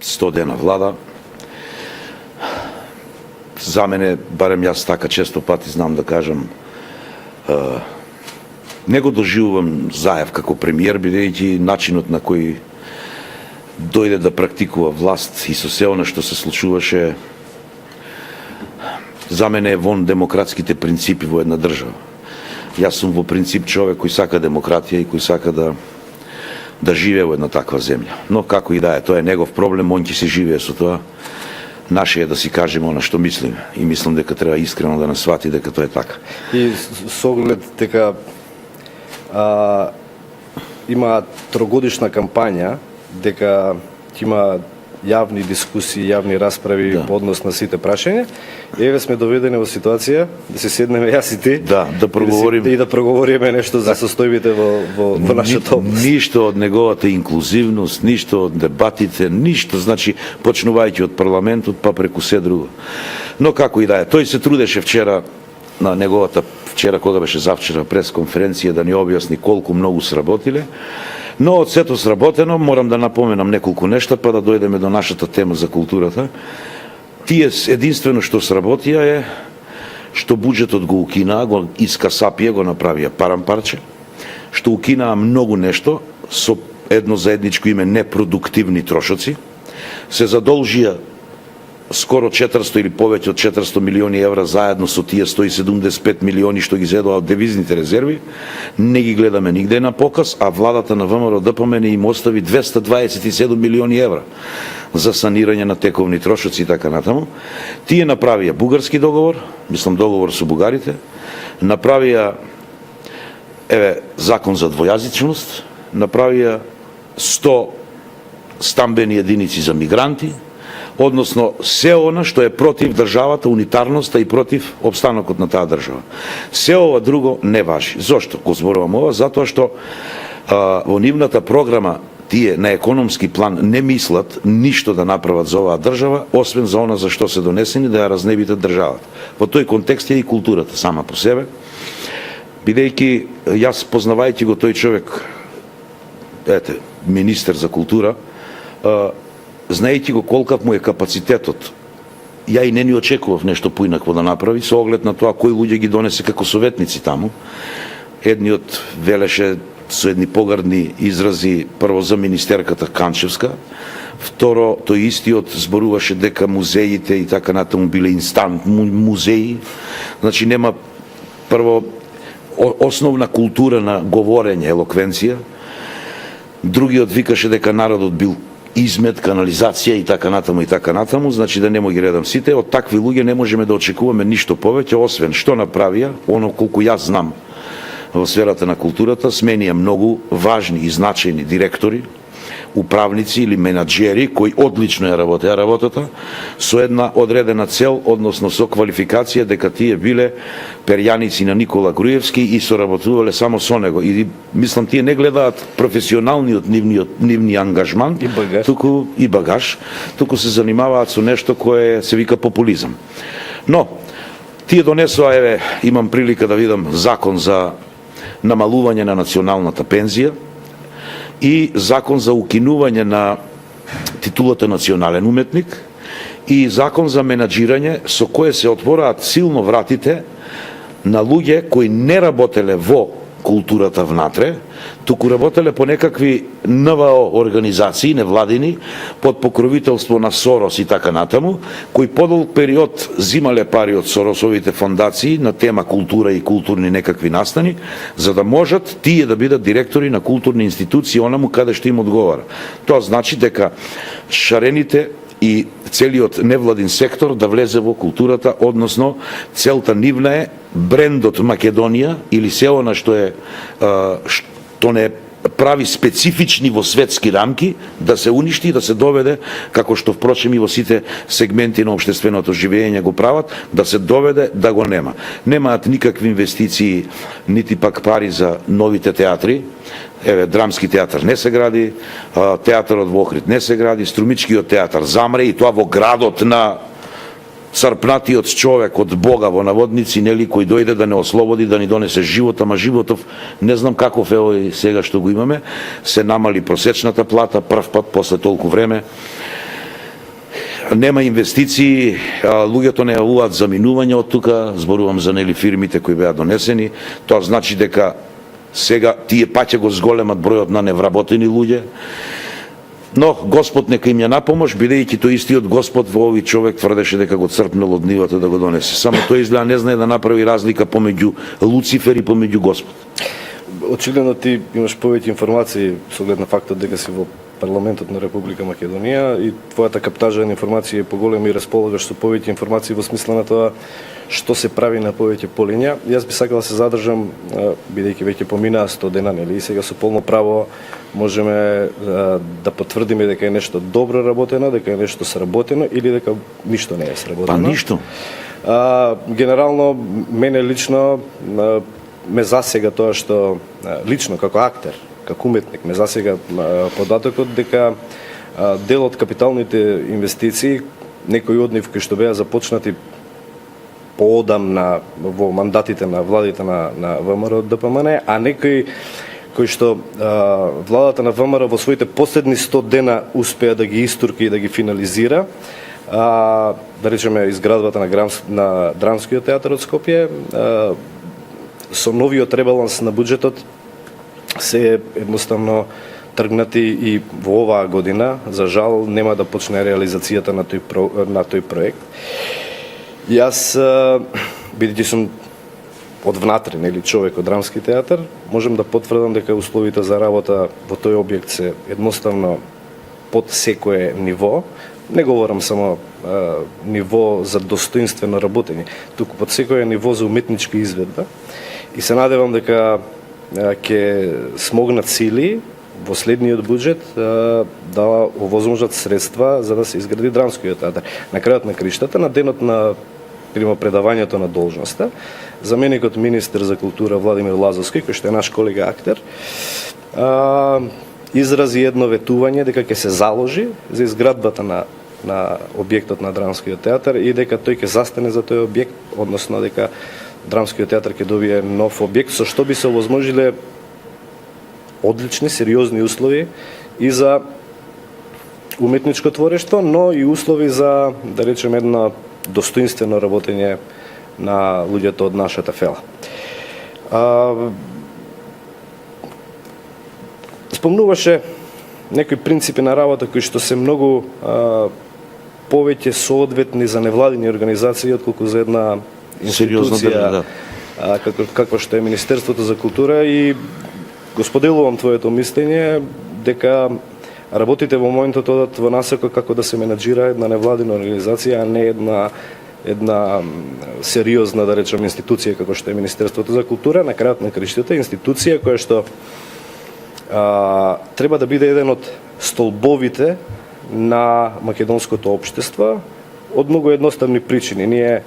100 дена влада. За мене, барем јас така често пати знам да кажам, не го доживувам Заев како премиер, бидејќи начинот на кој дојде да практикува власт и со се она што се случуваше, за мене е вон демократските принципи во една држава. Јас сум во принцип човек кој сака демократија и кој сака да живее во една таква земја. Но како и да е, тоа е негов проблем, он ќе се живее со тоа. Наше е да си кажеме она што мислиме и мислам дека треба искрено да не свати дека тоа е така. И со оглед дека има трогодишна кампања, дека ќе има јавни дискусии, јавни расправи по однос на сите прашања. Еве сме доведени во ситуација да се седнеме јас и ти, да проговориме и да проговориме нешто за состојбите во нашата област. Ништо од неговата инклузивност, ништо од дебатите, ништо, значи почнувајќи од парламентот па преку се друго. Но како и да е, тој се трудеше вчера на неговата кога беше завчера пресконференција да ни објасни колку многу сработиле. Но од сето сработено, морам да напоменам неколку нешта, па да дојдеме до нашата тема за културата. Тие единствено што сработија е што буџетот го укинаа, го искасапија, го направија парампарче, што укинаа многу нешто со едно заедничко име непродуктивни трошоци, се задолжија скоро 400 или повеќе од 400 милиони евра заедно со тие 175 милиони што ги зедоа од девизните резерви, не ги гледаме нигде на показ, а владата на ВМРО ДПМН им остави 227 милиони евра за санирање на тековни трошоци и така натаму. Тие направија бугарски договор, мислам договор со бугарите, направија закон за двојазичност, направија 100 стамбени единици за мигранти, односно се она што е против државата, унитарноста и против обстанокот на таа држава. Се ова друго не важи. Зошто го зборувам ова? Затоа што во нивната програма тие на економски план не мислат ништо да направат за оваа држава, освен за она за што се донесени да ја разнебитат државата. Во тој контекст е и културата сама по себе, бидејќи јас познавајќи го тој човек, министер за култура, знаејќи го колкав му е капацитетот, ја и не ни очекував нешто поинакво да направи, со оглед на тоа кои луѓе ги донесе како советници таму. Едниот велеше со едни погардни изрази прво за министерката Канчевска, второ тој истиот зборуваше дека музеите и така натаму биле инстант музеи, значи нема прво основна култура на говорење, елоквенција. Другиот викаше дека народот бил измет, канализација и така натаму, значи да не му ги редам сите. Од такви луѓе не можеме да очекуваме ништо повеќе, освен што направија, оно колку јас знам во сферата на културата, сменија многу важни и значајни директори, управници или менаџери кои одлично ја работеа работата со една одредена цел, односно со квалификација дека тие биле перјаници на Никола Груевски и соработувале само со него. И мислам тие не гледаат професионалниот нивни ангажман, и багаж, туку се занимаваат со нешто кое се вика популизам. Но тие донесоа, имам прилика да видам закон за намалување на националната пензија и закон за укинување на титулата национален уметник и закон за менаџирање со кое се отвораат силно вратите на луѓе кои не работеле во културата внатре, туку работеле по некакви НВО организации, невладини, под покровителство на Сорос и така натаму, кои подолг период зимале пари од Соросовите фондации на тема култура и културни некакви настани, за да можат тие да бидат директори на културни институции онаму каде што им одговара. Тоа значи дека шарените и целиот невладин сектор да влезе во културата, односно целта нивна е брендот Македонија или се она што не прави специфични во светски рамки да се уништи и да се доведе, како што впрочем и во сите сегменти на општественото живење го прават, да се доведе да го нема. Немаат никакви инвестиции, нити пак пари за новите театри. Драмски театар не се гради, театарот во Охрид не се гради, Струмичкиот театар замре и тоа во градот на црпнатиот човек од Бога во наводници, нели, кој дојде да не ослободи, да ни донесе живот, ама животов не знам каков е овој сега што го имаме, се намали просечната плата прв пат после толку време. нема инвестиции, луѓето не јавуваат за минување од тука, зборувам за нели фирмите кои беа донесени, тоа значи дека сега тие паќе го зголемат бројот на невработени луѓе. Но Господ нека им ја напомош, бидејќи тој истиот Господ во овој човек тврдеше дека го црпнал од нивата да го донесе. Само тој изгледа не знае да направи разлика помеѓу Луцифер и помеѓу Господ. Очигледно ти имаш повеќе информации со оглед на фактот дека си во парламентот на Република Македонија и твојата каптажа на информации е поголема и располагаш со повеќе информации во смисла на тоа што се прави на повеќе полиња. Јас би сакал да се задржам, бидејќи веќе поминаа 100 дена, нели, и сега со полно право можеме да потврдиме дека е нешто добро работено, дека е нешто сработено или дека ништо не е сработено. Па ништо. Генерално, мене лично ме засега тоа што лично како актер, како уметник, ме засега податокот дека дел од капиталните инвестиции, некои од нив кои што беа започнати поодамна во мандатите на владите на ВМРО ДПМН, а некои кои што владата на ВМРО во своите последни 100 дена успеа да ги истурки и да ги финализира, да речеме изградбата на Драмскиот театар од Скопје, со новиот ребаланс на буџетот се едноставно тргнати и во оваа година. За жал нема да почне реализацијата на тој проект. Јас, бидејќи сум од внатре, нели, човек од Драмски театар, можам да потврдам дека условите за работа во тој објект се едноставно под секое ниво. Не говорам само ниво за достоинствено работење, туку под секое ниво за уметничка изведба. И се надевам дека ќе смогнат сили во следниот буџет да овозможат средства за да се изгради Драмскиот театар. На крајот на криштата, на денот на примопредавањето на должноста, заменикот министер за култура Владимир Лазовски, кој што е наш колега актер, изрази едно ветување дека ќе се заложи за изградбата на објектот на Драмскиот театар и дека тој ќе застане за тој објект, односно дека Драмскиот театар ќе добие нов објект, со што би се овозможиле одлични, сериозни услови и за уметничко творештво, но и услови за, да речеме, едно достоинствено работење на луѓето од нашата фела. Спомнуваше некои принципи на работа кои што се многу повеќе соодветни за невладини организации отколку за една институција каква што е Министерството за култура, и го споделувам твоето мислење дека работите во моментот одат во насока како да се менаџира една невладина организација, а не една сериозна, да речем, институција како што е Министерството за култура. На крајот на краиштата институција која што треба да биде еден од столбовите на македонското општество од многу едноставни причини. Ние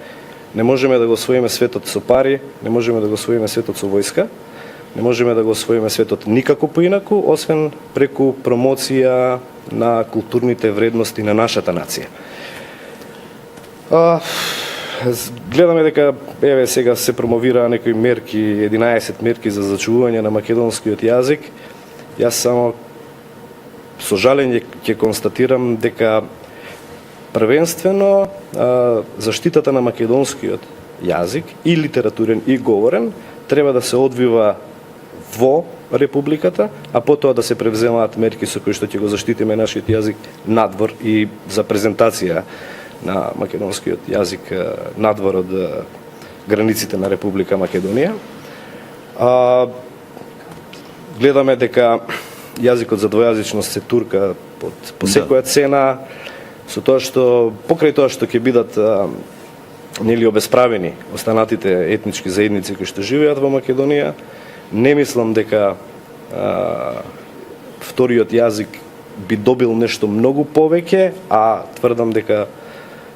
не можеме да го освоиме светот со пари, не можеме да го освоиме светот со војска, не можеме да го освоиме светот никако поинаку, освен преку промоција на културните вредности на нашата нација. Гледаме дека еве сега се промовира некои мерки, 11 мерки за зачувување на македонскиот јазик. Јас само со жалење ќе констатирам дека првенствено заштитата на македонскиот јазик и литературен и говорен треба да се одвива во Републиката, а потоа да се превземаат мерки со кои што ќе го заштитиме нашиот јазик надвор и за презентација на македонскиот јазик надвор од границите на Република Македонија. Гледаме дека јазикот за двојазичност се турка по секоја цена, со тоа што покрај тоа што ќе бидат нели обесправени останатите етнички заедници кои што живеат во Македонија, не мислам дека вториот јазик би добил нешто многу повеќе, а тврдам дека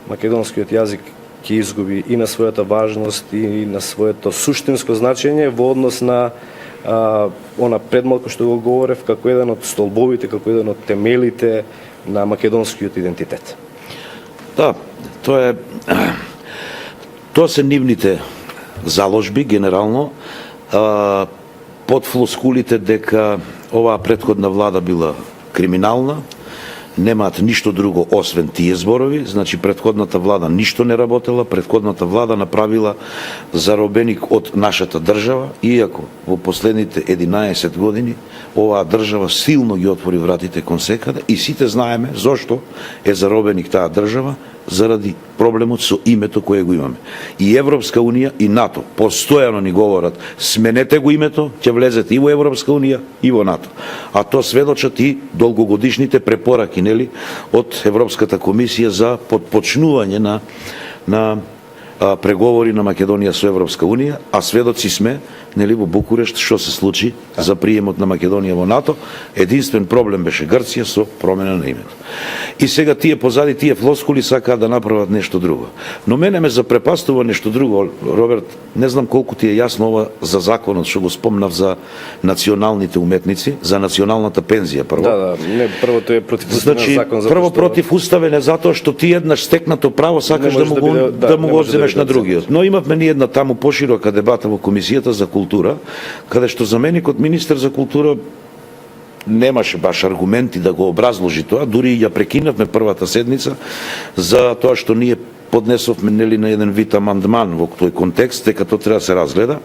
македонскиот јазик ќе изгуби и на својата важност и на своето суштинско значење во однос на она предмалку што го говорев како еден од столбовите, како еден од темелите на македонскиот идентитет. Да, тоа се нивните заложби генерално, под флоскулите дека оваа претходна влада била криминална, немаат ништо друго освен тие зборови, значи претходната влада ништо не работела, претходната влада направила заробеник од нашата држава, иако во последните 11 години оваа држава силно ги отвори вратите кон секаде и сите знаеме зошто е заробеник таа држава, заради проблемот со името кое го имаме. И Европска Унија и НАТО постојано ни говорат: сменете го името, ќе влезете и во Европска Унија и во НАТО. А то сведочат и долгогодишните препораки, нели, од Европската комисија за подпочнување на преговори на Македонија со Европска Унија, а сведоци сме, нели, во Букурешт што се случи за приемот на Македонија во НАТО. Единствен проблем беше Грција со промена на името. И сега тие позади тие флоскули сакаат да направат нешто друго. Но мене ме запрепастува нешто друго, Роберт, не знам колку ти е јасно ова за законот што го спомнав за националните уметници, за националната пензија прво. Да, не, првото е противуставен закон за прво противуставен е затоа што ти еднаш стекнато право сакаш да му го одземеш на другиот. Но имавме ни една таму поширока дебата во комисијата за култура, каде што заменикот министер за култура немаше баш аргументи да го образложи тоа, дури ја прекинавме првата седница за тоа што ние поднесовме, нели, на еден вид амандман во тој контекст, дека тоа треба да се разгледа.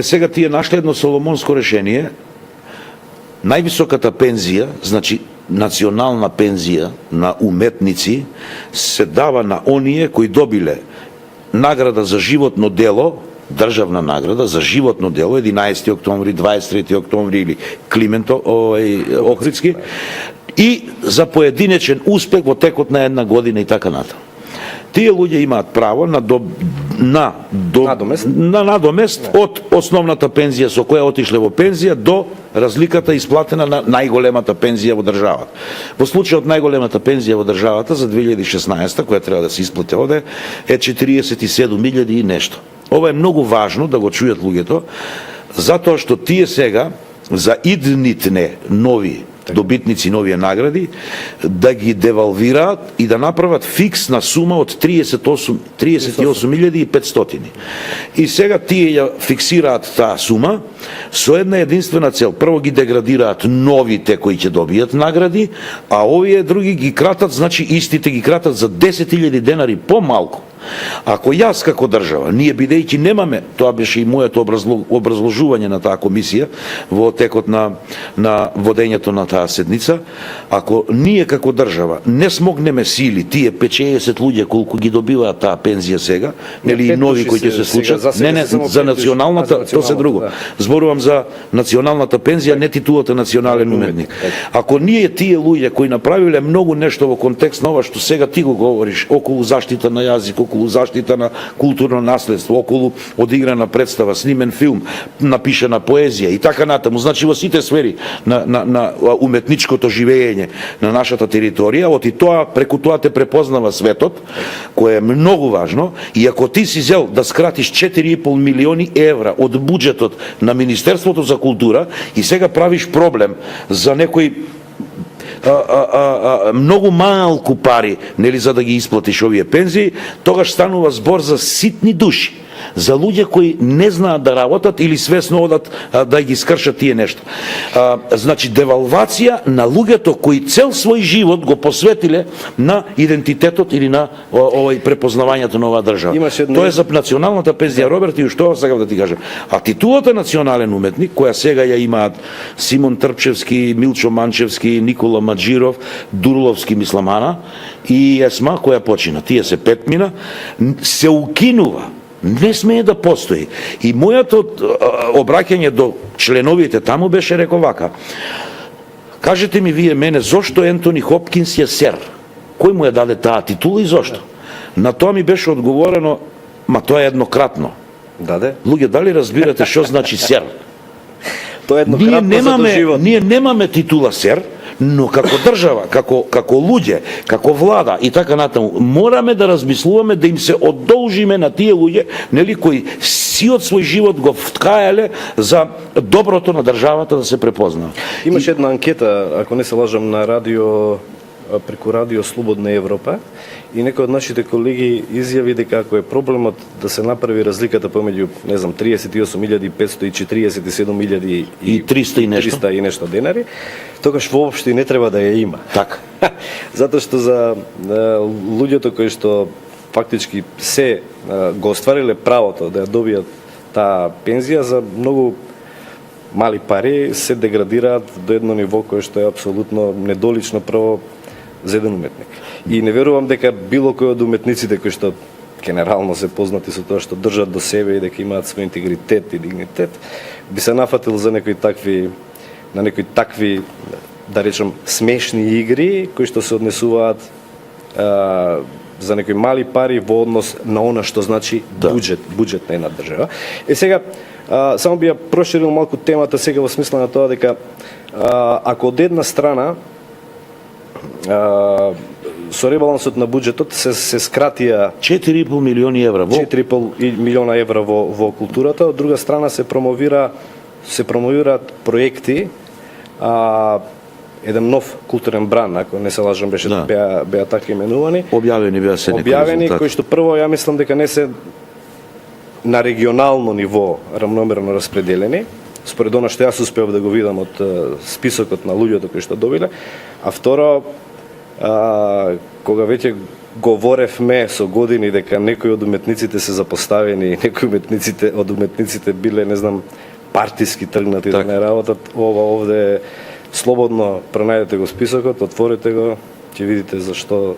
Сега тие нашле едно соломонско решение, највисоката пензија, значи национална пензија на уметници, се дава на оние кои добиле награда за животно дело, државна награда за животно дело, 11 октомври, 23 октомври или Климент Охридски, и за поединечен успех во текот на една година и така натаму. Тие луѓе имаат право на надомест од основната пензија со која отишле во пензија до разликата исплатена на најголемата пензија во државата. Во случајот најголемата пензија во државата за 2016, која треба да се исплати овде, е 47.000 и нешто. Ова е многу важно да го чујат луѓето, затоа што тие сега за идните нови добитници новија награди да ги девалвираат и да направат фиксна сума од 38.500. И сега тие ја фиксираат таа сума со една единствена цел. Прво ги деградираат новите кои ќе добијат награди, а овие други ги кратат, значи истите ги кратат за 10.000 денари помалку. Ако јас како држава, ние бидејќи немаме, тоа беше и моето образложување на таа комисија во текот на водењето на таа седница, ако ние како држава не смогнеме сили, тие 50 луѓе колку ги добиваат таа пензија сега, нели и нови кои ќе се случат, не, за националната, тоа се друго. Зборувам за националната пензија, не титулата национален уметник. Ако ние тие луѓе кои направиле многу нешто во контекст на ова што сега ти го говориш, околу заштита на јазик, околу заштита на културно наследство, околу одиграна представа, снимен филм, напишана поезија и така натаму. Значи во сите сфери на уметничкото живење на нашата територија, оти тоа преку тоа те препознава светот, кое е многу важно. И ако ти си зел да скратиш 4,5 милиони евра од буџетот на Министерството за култура и сега правиш проблем за некој многу малку пари, нели, за да ги исплатиш овие пензии, тогаш станува збор за ситни души, за луѓе кои не знаат да работат или свесно одат да ги скршат тие нешто. Значи девалвација на луѓето кои цел свој живот го посветиле на идентитетот или на овој препознавањето на оваа држава. Тоа е за националната пензија, Роберт, и што сакам да ти кажам. А титулата национален уметник, која сега ја имаат Симон Трпчевски, Милчо Манчевски, Никола Маджиров, Дурловски Мисламана и Есма, која почина. Тие се петмина, се укинува. Не смее да постои. И мојато обраќање до членовите таму беше рекол вака: кажете ми вие мене, зошто Ентони Хопкинс е сер? Кој му ја даде таа титула и зошто? На тоа ми беше одговорено: ма тоа е еднократно. Даде? Луѓе, дали разбирате што значи сер? Тоа е еднократно за доживот. Ние немаме титула сер, но како држава, како луѓе, како влада и така натаму, мораме да размислуваме да им се одолжиме на тие луѓе, нели, кои сиот свој живот го вткајале за доброто на државата да се препознава. Имаше една анкета, ако не се лажам, на радио, преку радио Слободна Европа, и некој од нашите колеги изјави дека ако е проблемот да се направи разликата помеѓу, не знам, 38.500 и 47.300 и нешто денари, тогаш воопшто не треба да ја има. Така. Затоа што за луѓето кои што фактички се го оствариле правото да ја добијат таа пензија за многу мали пари се деградираат до едно ниво кое што е апсолутно недолично прво за еден уметник. И не верувам дека било кој од уметниците кои што генерално се познати со тоа што држат до себе и дека имаат свој интегритет и дигнитет, би се нафатил за некои такви да речем смешни игри кои што се однесуваат за некои мали пари во однос на она што значи буџет на една држава. Сега само би ја проширил малку темата сега во смисла на тоа дека ако од една страна со ребалансот на буџетот се скратија 4,5 милиони евра 4,5 милиона евра во културата, од друга страна се промовираат проекти, еден нов културен бран, ако не се лажам, беше беа така именувани. Објавени беа се некои резултати. Кои што прво ја мислам дека не се на регионално ниво рамномерно распределени, според она што јас успеав да го видам од списокот на луѓето кои што добиле, а второ, кога веќе говоревме со години дека некои од уметниците се запоставени, некои од уметниците биле, не знам, партиски тргнати да не работат, овде слободно пронајдете го списокот, отворете го, ќе видите зашто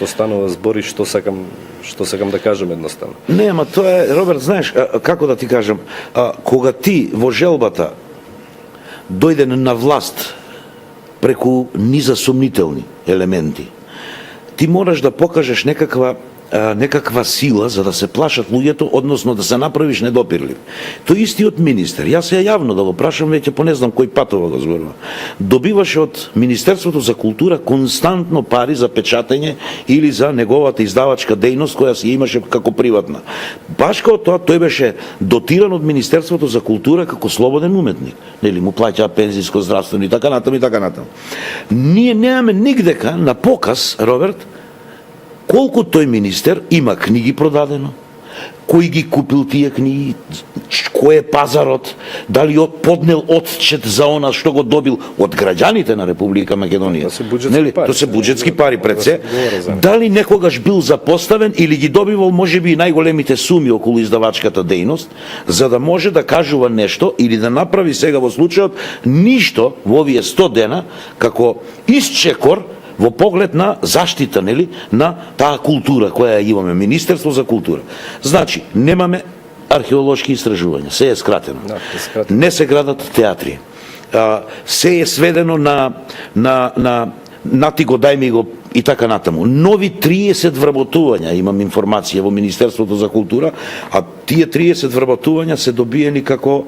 станува збор и што сакам да кажам едноставно. Не, ама тоа е, Роберт, знаеш, како да ти кажам, кога ти во желбата дојде на власт преку низа сомнителни елементи, ти мораш да покажеш некаква сила за да се плашат луѓето, односно да се направиш недопирлив. Тој истиот министер, јас ја јавно да го прашам, веќе по не знам кој патова го зборува, добиваше од Министерството за култура константно пари за печатење или за неговата издавачка дејност која си имаше како приватна. Баш како тоа, тој беше дотиран од Министерството за култура како слободен уметник. Нели му плаќаа пензиско, здравствено и така натаму и така натаму. Ние немаме нигдека на показ, Роберт, колку тој министер има книги продадено, кој ги купил тие книги, кој е пазарот, дали поднел отчет за она што го добил од граѓаните на Република Македонија. Тоа се буџетски пари пред се. Дали некогаш бил запоставен или ги добивал можеби и најголемите суми околу издавачката дејност, за да може да кажува нешто или да направи сега во случајот ништо во овие 100 дена како исчекор во поглед на заштита, нели, на таа култура која ја имаме, Министерство за култура. Значи, немаме археолошки истражувања, се е скратено. Не се градат театри. Се е сведено на нати го дај ми го и така натаму. Нови 30 вработувања, имам информација во Министерството за култура, а тие 30 вработувања се добиени како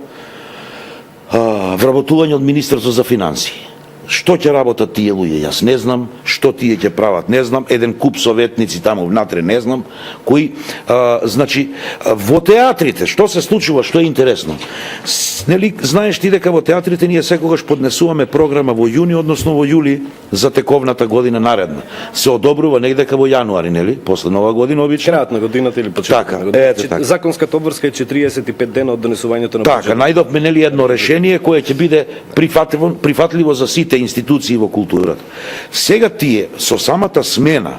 вработување од Министерство за финансии. Што ќе работат тие луѓе, јас не знам, што тие ќе прават, не знам, еден куп советници таму внатре, не знам, кои, значи, во театрите, што се случува, што е интересно, нели, знаеш ти дека во театрите ние секогаш поднесуваме програма во јуни, односно во јули, за тековната година наредна. Се одобрува негдека во јануари, нели, после нова година обично. Крајот на годината или почетокот на годината. Така. Законската обврска е 45 дена од донесувањето на бюџетот. Така, најдовме нели едно решение кое ќе биде прифатливо за сите институции во културата. Сега тие со самата смена,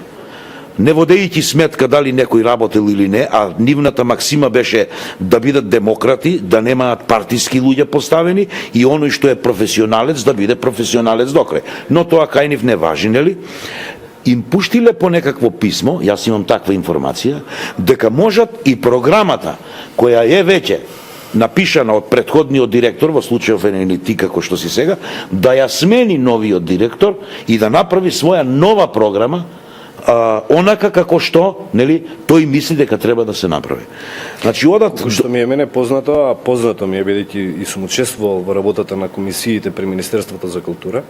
не водејќи сметка дали некој работел или не, а нивната максима беше да бидат демократи, да немаат партиски луѓе поставени и оној што е професионалец да биде професионалец докрај. Но тоа кај нив не важи, нели? Им пуштиле по некакво писмо, јас имам таква информација, дека можат и програмата која е веќе напишана од претходниот директор, во случајов е ти како што си сега, да ја смени новиот директор и да направи своја нова програма, онака како што, нели, тој мисли дека треба да се направи. Значи одат што ми е мене познато, а познато ми е бидејќи и сум учествувал во работата на комисиите при Министерството за култура,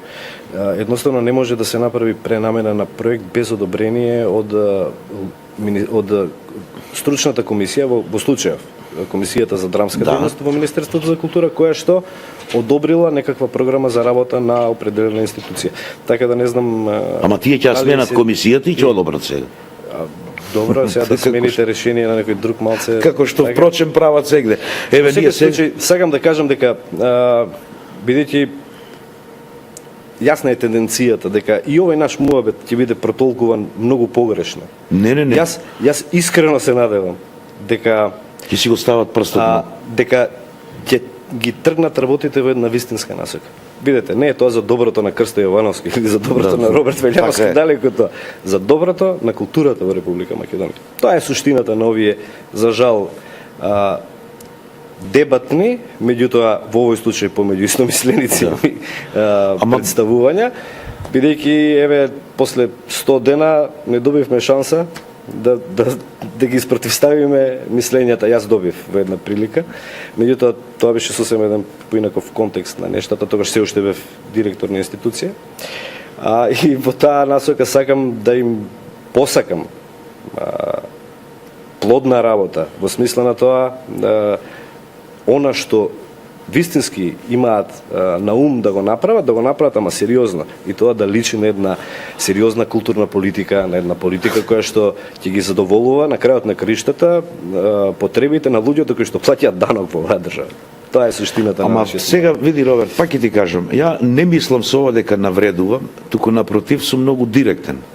едноставно не може да се направи пренамена на проект без одобрение од стручната комисија во случајов Комисијата за драмска дејност во Министерството за култура, која што одобрила некаква програма за работа на определена институција. Така да не знам. Ама тие ќе сменат комисијата и ќе одобрат сега. Добро, сега да смените решение на некој друг малце. Како што впрочем прават сегде. Еве ние сакам да кажам дека бидејќи јасна е тенденцијата дека и овој наш муабет ќе биде протолкуван многу погрешно. Не. Јас искрено се надевам дека Ќе си го стават прстот. дека ќе ги тргнат работите во една вистинска насока. Видете, не е тоа за доброто на Крсто Јовановски или за доброто на Роберт Велјановски, далеку тоа. За доброто на културата во Република Македонија. Тоа е суштината на овие, за жал, дебатни, меѓутоа во овој случај помеѓу истомисленици представувања, бидејќи еве после 100 дена не добивме шанса да ги спротивставиме мислењата. Јас добив во една прилика, меѓутоа тоа беше сосем еден поинаков контекст на нештата, тогаш се уште бев директор на институција. И во таа насока сакам да им посакам плодна работа, во смисла на тоа она што вистински имаат на ум да го направат, ама сериозно. И тоа да личи на една сериозна културна политика, на една политика која што ќе ги задоволува на крајот на краиштата потребите на луѓето кои што плаќаат данок во оваа држава. Тоа е суштината на нашиот. Сега види, Роберт, пак ќе ти кажам, ја не мислам со ова дека навредувам, туку напротив сум многу директен.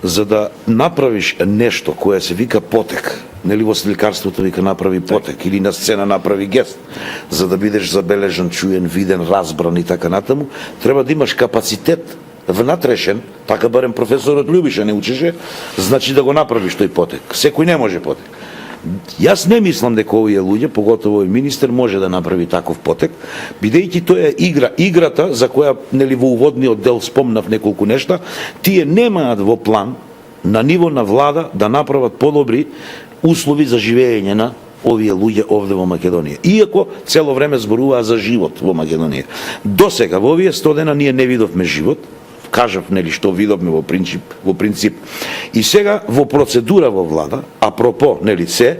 За да направиш нешто кое се вика потек, нели во сликарството вика направи потек, или на сцена направи гест, за да бидеш забележан, чуен, виден, разбран и така натаму, треба да имаш капацитет внатрешен, така барем професорот Љубиша не учеше, значи да го направиш тој потек. Секој не може потек. Јас не мислам дека овие луѓе, поготово овој министер, може да направи таков потек, бидејќи тоа е играта за која нели во уводниот дел спомнав неколку нешта, тие немаат во план на ниво на влада да направат подобри услови за живење на овие луѓе овде во Македонија. Иако цело време зборуваа за живот во Македонија. Досега во овие 100 дена ние не видовме живот, кажав нели што видовме во принцип. И сега во процедура во влада, апропо нели се,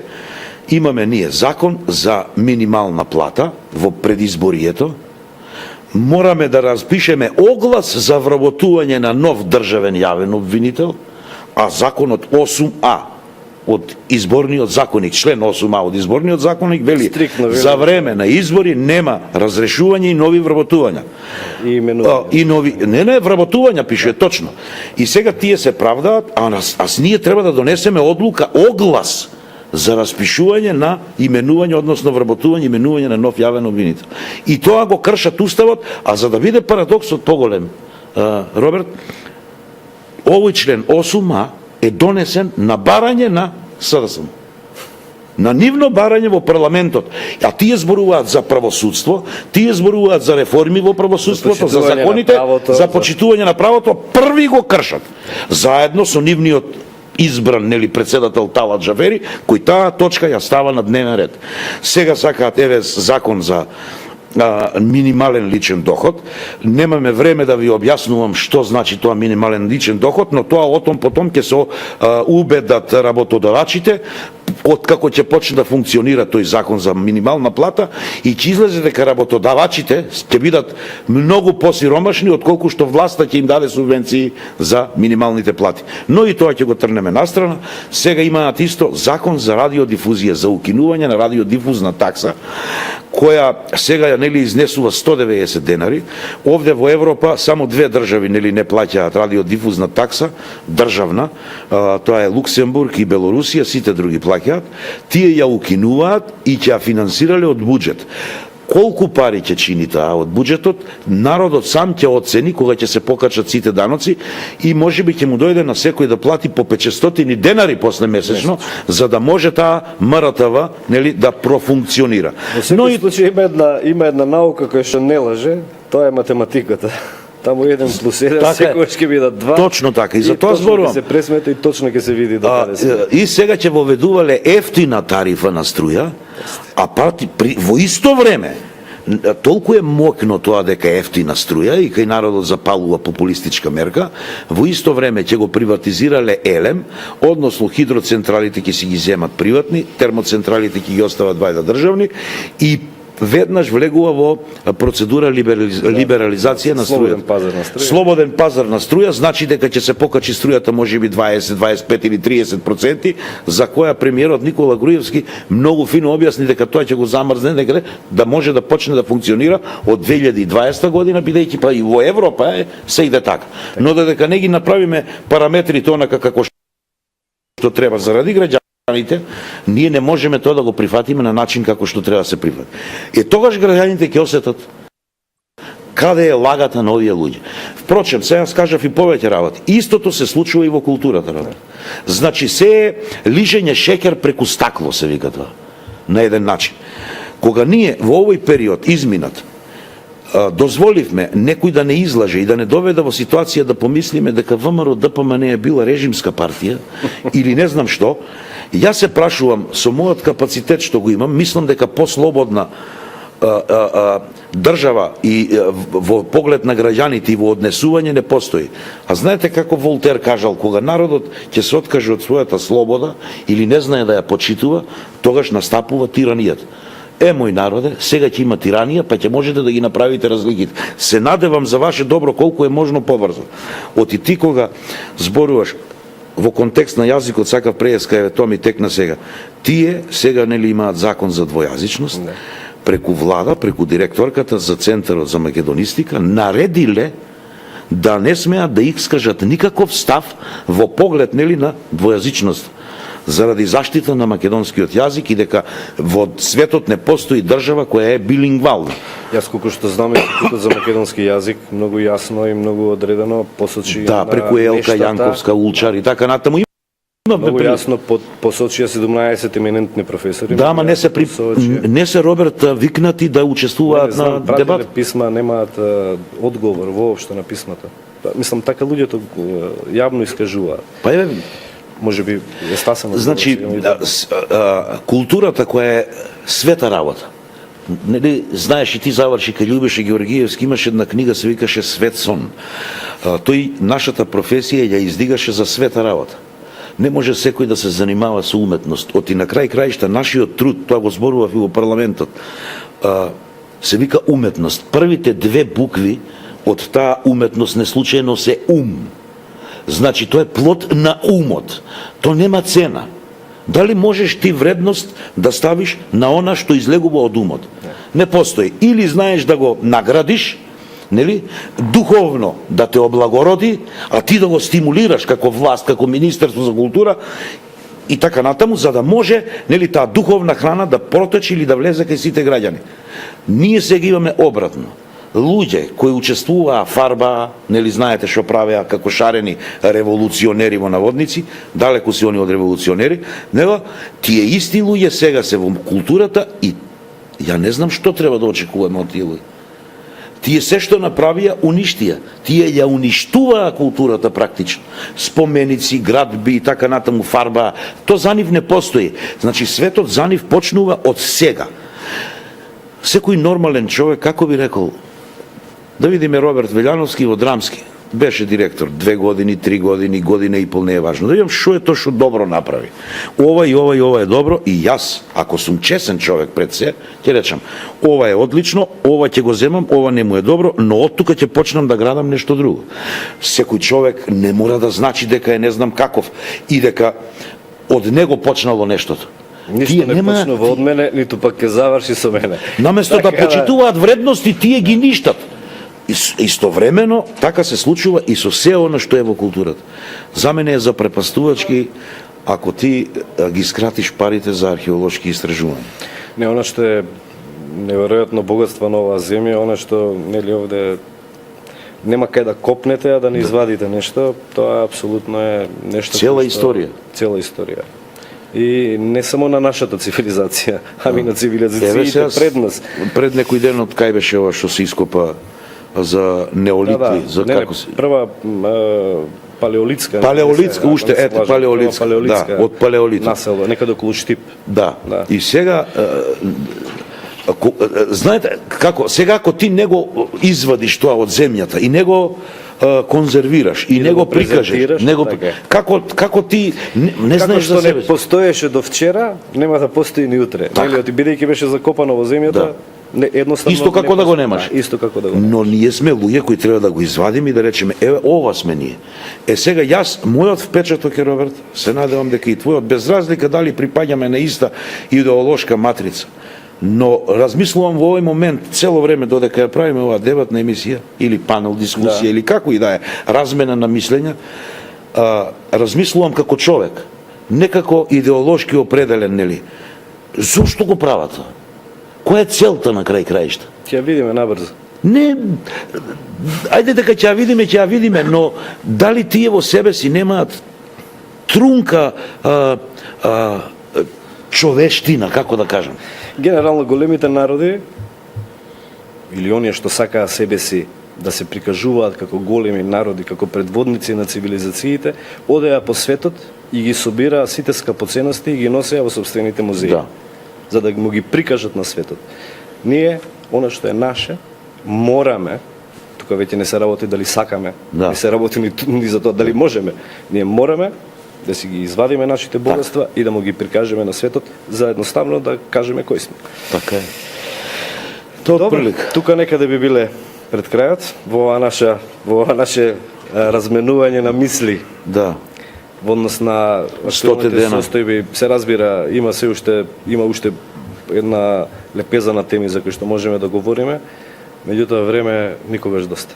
имаме ние закон за минимална плата во предизборието. Мораме да распишеме оглас за вработување на нов државен јавен обвинител, а законот 8А од изборниот законник, член 8А од изборниот законник вели за време на избори нема разрешување и нови вработувања. И именувања. И нови не вработувања пише точно. И сега тие се правдаат, а ние треба да донесеме одлука, оглас за распишување на именување, односно вработување, именување на нов јавен обвинител. И тоа го кршат уставот, а за да биде парадоксот поголем, Роберт, овој член 8А е донесен на барање на СДСМ. На нивно барање во парламентот. А тие зборуваат за правосудство, тие зборуваат за реформи во правосудството, за законите, за почитување на правото, први го кршат. Заедно со нивниот избран нели председател Талат Джафери, кој таа точка ја става на дневен ред. Сега сакаат еве закон за минимален личен доход. Немаме време да ви објаснувам што значи тоа минимален личен доход, но тоа отом потом ќе се убедат работодавачите од како ќе почне да функционира тој закон за минимална плата и ќе излезе дека работодавачите ќе бидат многу посиромашни отколку што власта ќе им даде субвенции за минималните плати. Но и тоа ќе го трнеме настрана. Сега имаат исто закон за радиодифузија, за укинување на радиодифузна такса, која сега нели изнесува 190 денари. Овде во Европа само две држави нели не плаќаат радиодифузна такса државна, тоа е Луксембург и Белорусија, сите други плаќаат. Тие ја укинуваат и ќе ја финансирале од буџет. Колку пари ќе чини таа од буџетот, народот сам ќе оцени кога ќе се покачат сите даноци и можеби ќе му дојде на секој да плати по 500 денари после месечно, за да може таа МРТВ нели да профункционира. Во секој случај има една наука која што не лаже, тоа е математиката. Таму 1 плюс 1 секогаш ќе бидат 2. Точно така, и за тоа зборувам. Ќе се пресмета и точно ќе се види до каде се. И сега ќе воведувале ефтина тарифа на струја, а во исто време толку е мокно тоа дека е ефтина струја и кај народот запалува популистичка мерка, во исто време ќе го приватизирале Елем, односно хидроцентралите ќе си ги земат приватни, термоцентралите ќе ги остават вајда државни и веднаш влегува во процедура либерализација на Слободен струјата. пазар на струја. Слободен пазар на струја значи дека ќе се покачи струјата можеби 20, 25 или 30%, за која премиерот Никола Груевски многу фино објасни дека тоа ќе го замрзне некаде да може да почне да функционира од 2020 година, бидејќи па и во Европа се иде така. Но додека не ги направиме параметрите онака како што треба заради граѓаните, ние не можеме тоа да го прифатиме на начин како што треба да се прифати. Тогаш граѓаните ќе осетат каде е лагата на овие луѓе. Впрочем, сега скажав и повеќе работи. Истото се случува и во културата, Роберт. Значи се е лижење шеќер преку стакло, се вика тоа, на еден начин. Кога ние во овој период изминат дозволивме некој да не излаже и да не доведе во ситуација да помислиме дека ВМРО ДПМН е била режимска партија или не знам што, јас се прашувам со мојот капацитет што го имам, мислам дека послободна држава и во поглед на граѓаните и во однесување не постои. А знаете како Волтер кажал, кога народот ќе се откаже од својата слобода или не знае да ја почитува, тогаш настапува тиранијата. Мој народе, сега ќе има тиранија, па ќе можете да ги направите разликите. Се надевам за ваше добро колку е можно побрзо. Оти ти кога зборуваш во контекст на јазикот, сакав преска, еве тоа ми текна сега. Тие сега нели имаат закон за двојазичност, преку влада, преку директорката за Центарот за македонистика, наредиле да не смеат да искажат никаков став во поглед нели на двојазичност, заради заштита на македонскиот јазик и дека во светот не постои држава која е билингвална. Јас колку што знам Институтот за македонски јазик многу јасно и многу одредено посочи преку Елка Јанковска, Улчар и така натаму. Многу јасно посочија 17 еминентни професори. Да, ама не се Роберт викнати да учествуваат на дебат. Писма немаат одговор воопшто на писмата. Мислам така луѓето јавно искажуваат. Па еве можеби е стасано. Значи културата која е света работа. Нели знаеш и ти заврши кај Љубеше Георгиевски имаше една книга се викаше Свет сон. Тој нашата професија ја издигаше за света работа. Не може секој да се занимава со уметност. Оти на крај краишта нашиот труд, тоа го зборував и во парламентот, се вика уметност. Првите две букви од таа уметност не случајно се Значи, тоа е плод на умот. Тоа нема цена. Дали можеш ти вредност да ставиш на она што излегува од умот? Не постои. Или знаеш да го наградиш, нели, духовно да те облагороди, а ти да го стимулираш како власт, како Министерство за култура и така натаму, за да може, нели, таа духовна храна да протечи или да влезе кај сите граѓани. Ние сега имаме обратно. Луѓе кои учествуваа фарба, нели знаете што правеа како шарени револуционери во наводници, далеку се они од револуционери, него тие исти луѓе сега се во културата и ја не знам што треба да очекуваме од тие луѓе. Тие се што направија, уништија. Тие ја уништуваа културата практично. Споменици, градби и така натаму фарба, то за нив не постои. Значи светот за нив почнува од сега. Секој нормален човек, како би рекол, да видиме Роберт Велјановски во Драмски, беше директор 2 години, 3 години, година и пол, не е важно. Да видам што е тоа што добро направи. Ова и ова и ова е добро и јас, ако сум чесен човек пред се, ќе речам, ова е одлично, ова ќе го земам, ова не му е добро, но од тука ќе почнам да градам нешто друго. Секој човек не мора да значи дека е не знам каков и дека од него почнало нештото. Ништо не почнува од мене, ниту пак ќе заврши со мене. Наместо да почитуваат вредности, тие ги ништат. Истовремено, така се случува и со се оно што е во културата. За мене е запрепастувачки ако ти ги скратиш парите за археолошки истражувања. Не, она што е неверојатно богатство на оваа земја, она што нели овде нема кај да копнете, а да не извадите нешто, тоа апсолутно е нешто цела историја. Цела историја. И не само на нашата цивилизација, ами на цивилизациите пред нас. Пред некој ден од кај беше ова што се ископа за неолитви, за како се... Прва палеолитска. Палеолитска, уште, ете, палеолитска, да, од палеолит. Населба, некаде околу Штип. Да. И сега, знаете, како, сега ако ти него извадиш тоа од земјата и него конзервираш и него прикажеш, него како ти не знаеш за себе. Како што не постоеше до вчера, нема да постои ни утре. Нели, бидејќи беше закопано во земјата, Не, едноставно Исто како да го немаш. Да, исто како да го немаш. Но ние сме луѓе кои треба да го извадиме и да речеме, еве ова сме ние. Сега јас, мојот впечаток е, Роберт, се надевам дека и твојот, без разлика дали припаѓаме на иста идеолошка матрица. Но размислувам во овој момент цело време додека ја правиме оваа дебатна емисија или панел дискусија или како и да е размена на мислења, размислувам како човек, не како идеолошки определен, нели? Зошто го прават? Која е целта на крај краишта? Ќе ја видиме набрзо. Не, ајде дека ќе ја видиме, но дали тие во себе си немаат трунка човештина, како да кажам? Генерално големите народи или оние што сакаа себе си да се прикажуваат како големи народи, како предводници на цивилизациите, одеа по светот и ги собираа сите скапоценности и ги носеа во собствените музеи. Да. За да му ги прикажат на светот. Ние, оно што е наше, мораме, тука веќе не се работи дали сакаме, Да. не се работи ни за тоа дали можеме, ние мораме да си ги извадиме нашите богатства и да му ги прикажеме на светот, за едноставно да кажеме кои сме. Така е. Тоа Добро, прилика. тука некаде би биле пред крајот, во ова наше разменување на мисли Да. во однос на 100 дена. состојби. Се разбира, има уште една лепеза на теми за кои што можеме да говориме, меѓутоа време никогаш доста.